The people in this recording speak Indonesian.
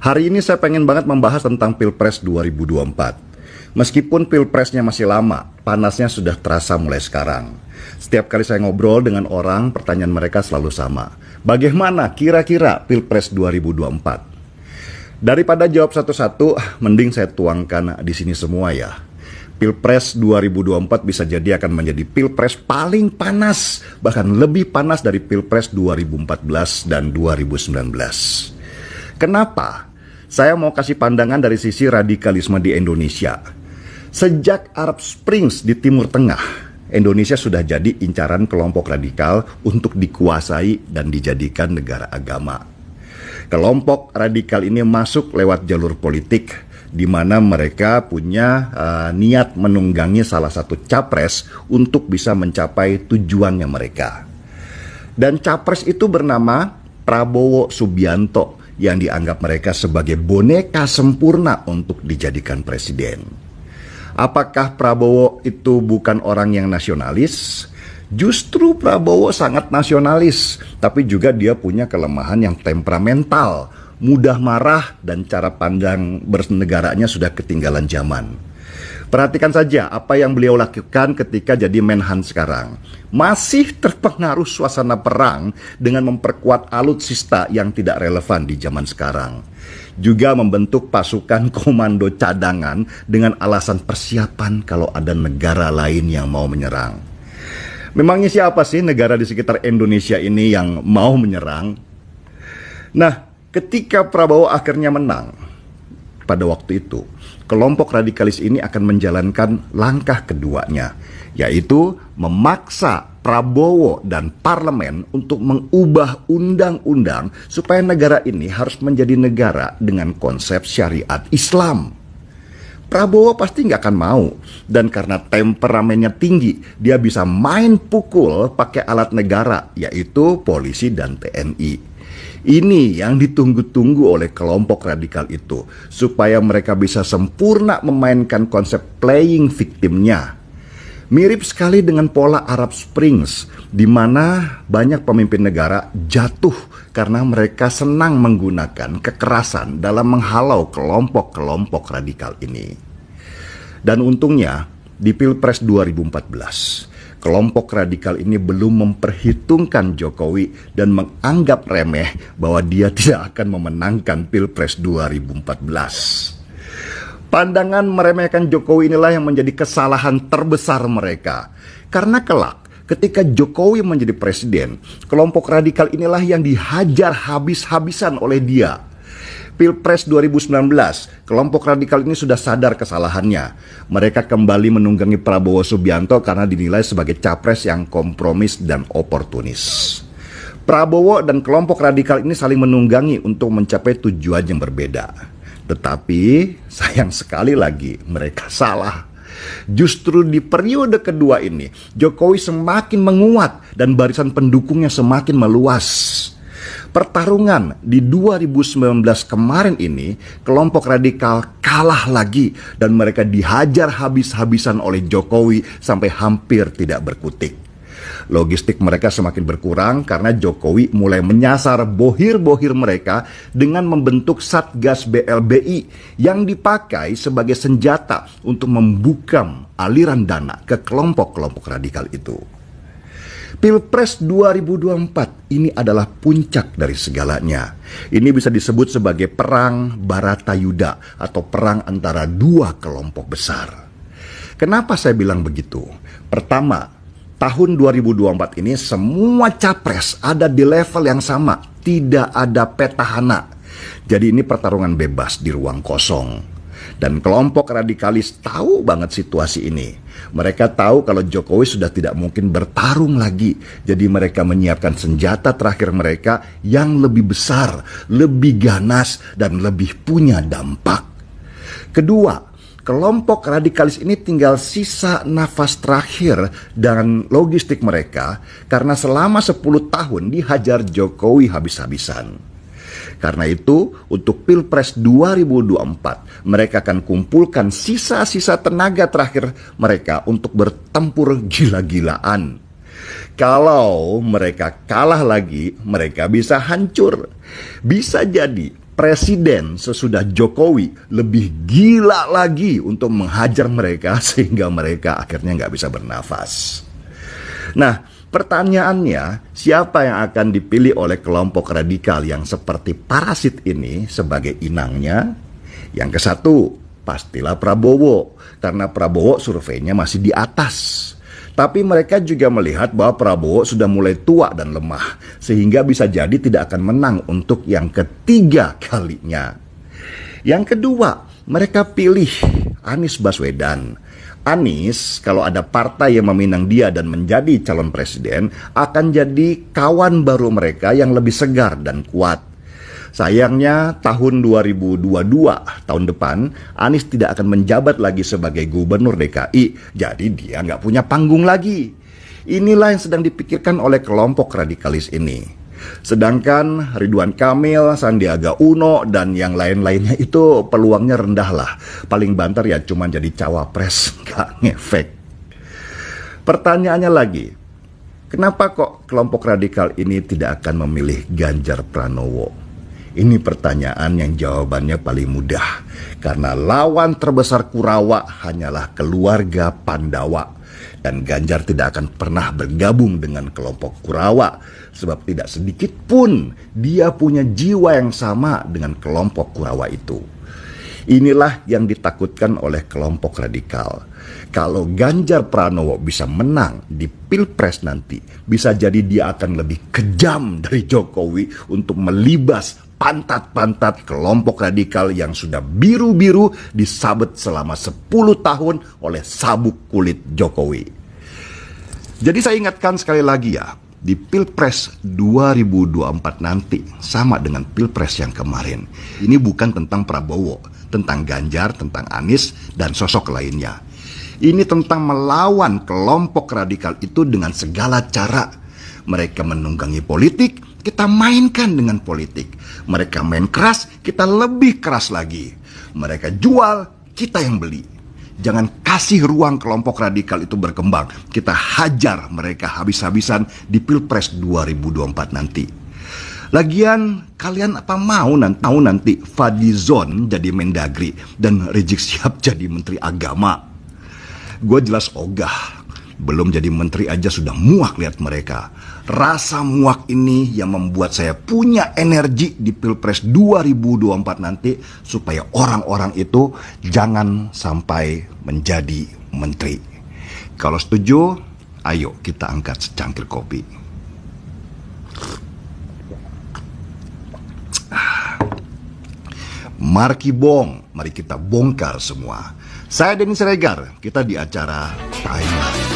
Hari ini saya pengen banget membahas tentang Pilpres 2024. Meskipun Pilpresnya masih lama, panasnya sudah terasa mulai sekarang. Setiap kali saya ngobrol dengan orang, pertanyaan mereka selalu sama. Bagaimana kira-kira Pilpres 2024? Daripada jawab satu-satu, mending saya tuangkan di sini semua ya. Pilpres 2024 bisa jadi akan menjadi Pilpres paling panas, bahkan lebih panas dari Pilpres 2014 dan 2019. Kenapa? Saya mau kasih pandangan dari sisi radikalisme di Indonesia. Sejak Arab Springs di Timur Tengah, Indonesia sudah jadi incaran kelompok radikal untuk dikuasai dan dijadikan negara agama. Kelompok radikal ini masuk lewat jalur politik, di mana mereka punya niat menunggangi salah satu capres untuk bisa mencapai tujuannya mereka. Dan capres itu bernama Prabowo Subianto, yang dianggap mereka sebagai boneka sempurna untuk dijadikan presiden. Apakah Prabowo itu bukan orang yang nasionalis? Justru Prabowo sangat nasionalis, tapi juga dia punya kelemahan yang temperamental, mudah marah, dan cara pandang bernegaranya sudah ketinggalan zaman. Perhatikan saja apa yang beliau lakukan ketika jadi Menhan sekarang. Masih terpengaruh suasana perang dengan memperkuat alutsista yang tidak relevan di zaman sekarang. Juga membentuk pasukan komando cadangan dengan alasan persiapan kalau ada negara lain yang mau menyerang. Memangnya siapa sih negara di sekitar Indonesia ini yang mau menyerang? Nah, ketika Prabowo akhirnya menang, pada waktu itu, kelompok radikalis ini akan menjalankan langkah keduanya, yaitu memaksa Prabowo dan parlemen untuk mengubah undang-undang supaya negara ini harus menjadi negara dengan konsep syariat Islam. Prabowo pasti nggak akan mau, dan karena temperamennya tinggi, dia bisa main pukul pakai alat negara, yaitu polisi dan TNI. Ini yang ditunggu-tunggu oleh kelompok radikal itu, supaya mereka bisa sempurna memainkan konsep playing victimnya. Mirip sekali dengan pola Arab Springs, di mana banyak pemimpin negara jatuh karena mereka senang menggunakan kekerasan dalam menghalau kelompok-kelompok radikal ini. Dan untungnya, di Pilpres 2014, kelompok radikal ini belum memperhitungkan Jokowi dan menganggap remeh bahwa dia tidak akan memenangkan Pilpres 2014. Pandangan meremehkan Jokowi inilah yang menjadi kesalahan terbesar mereka. Karena kelak, ketika Jokowi menjadi presiden, kelompok radikal inilah yang dihajar habis-habisan oleh dia. Pilpres 2019, kelompok radikal ini sudah sadar kesalahannya. Mereka kembali menunggangi Prabowo Subianto karena dinilai sebagai capres yang kompromis dan oportunis. Prabowo dan kelompok radikal ini saling menunggangi untuk mencapai tujuan yang berbeda. Tetapi sayang sekali lagi mereka salah. Justru di periode kedua ini, Jokowi semakin menguat dan barisan pendukungnya semakin meluas. Pertarungan di 2019 kemarin ini, kelompok radikal kalah lagi dan mereka dihajar habis-habisan oleh Jokowi sampai hampir tidak berkutik. Logistik mereka semakin berkurang karena Jokowi mulai menyasar bohir-bohir mereka dengan membentuk Satgas BLBI yang dipakai sebagai senjata untuk membungkam aliran dana ke kelompok-kelompok radikal itu. Pilpres 2024 ini adalah puncak dari segalanya. Ini bisa disebut sebagai perang Baratayuda atau perang antara dua kelompok besar. Kenapa saya bilang begitu? Pertama, tahun 2024 ini semua capres ada di level yang sama, tidak ada petahana. Jadi ini pertarungan bebas di ruang kosong. Dan kelompok radikalis tahu banget situasi ini. Mereka tahu kalau Jokowi sudah tidak mungkin bertarung lagi. Jadi mereka menyiapkan senjata terakhir mereka yang lebih besar, lebih ganas, dan lebih punya dampak. Kedua, kelompok radikalis ini tinggal sisa nafas terakhir dan logistik mereka karena selama 10 tahun dihajar Jokowi habis-habisan. Karena itu, untuk Pilpres 2024, mereka akan kumpulkan sisa-sisa tenaga terakhir mereka untuk bertempur gila-gilaan. Kalau mereka kalah lagi, mereka bisa hancur. Bisa jadi Presiden sesudah Jokowi lebih gila lagi untuk menghajar mereka sehingga mereka akhirnya nggak bisa bernafas. Nah, pertanyaannya, siapa yang akan dipilih oleh kelompok radikal yang seperti parasit ini sebagai inangnya? Yang ke satu, pastilah Prabowo, karena Prabowo surveinya masih di atas. Tapi mereka juga melihat bahwa Prabowo sudah mulai tua dan lemah, sehingga bisa jadi tidak akan menang untuk yang ketiga kalinya. Yang kedua, mereka pilih Anies Baswedan. Anies, kalau ada partai yang meminang dia dan menjadi calon presiden, akan jadi kawan baru mereka yang lebih segar dan kuat. Sayangnya tahun 2022, tahun depan, Anies tidak akan menjabat lagi sebagai gubernur DKI, jadi dia nggak punya panggung lagi. Inilah yang sedang dipikirkan oleh kelompok radikalis ini. Sedangkan Ridwan Kamil, Sandiaga Uno, dan yang lain-lainnya itu peluangnya rendah lah. Paling banter ya cuma jadi cawapres, nggak ngefek. Pertanyaannya lagi, kenapa kok kelompok radikal ini tidak akan memilih Ganjar Pranowo? Ini pertanyaan yang jawabannya paling mudah, karena lawan terbesar Kurawa hanyalah keluarga Pandawa, dan Ganjar tidak akan pernah bergabung dengan kelompok Kurawa, sebab tidak sedikit pun dia punya jiwa yang sama dengan kelompok Kurawa itu. Inilah yang ditakutkan oleh kelompok radikal. Kalau Ganjar Pranowo bisa menang di Pilpres nanti, bisa jadi dia akan lebih kejam dari Jokowi untuk melibas pantat-pantat kelompok radikal yang sudah biru-biru disabet selama 10 tahun oleh sabuk kulit Jokowi. Jadi saya ingatkan sekali lagi ya, di Pilpres 2024 nanti sama dengan Pilpres yang kemarin. Ini bukan tentang Prabowo, tentang Ganjar, tentang Anies, dan sosok lainnya. Ini tentang melawan kelompok radikal itu dengan segala cara. Mereka menunggangi politik, kita mainkan dengan politik. Mereka main keras, kita lebih keras lagi. Mereka jual, kita yang beli. Jangan kasih ruang kelompok radikal itu berkembang. Kita hajar mereka habis-habisan di Pilpres 2024 nanti. Lagian kalian apa mau nanti Fadlizon jadi Mendagri dan Rizik Syihab jadi Menteri Agama? Gue jelas ogah. Belum jadi menteri aja sudah muak lihat mereka. Rasa muak ini yang membuat saya punya energi di Pilpres 2024 nanti supaya orang-orang itu jangan sampai menjadi menteri. Kalau setuju, ayo kita angkat secangkir kopi. Mari kita bongkar semua. Saya Denny Siregar, kita di acara Timeline.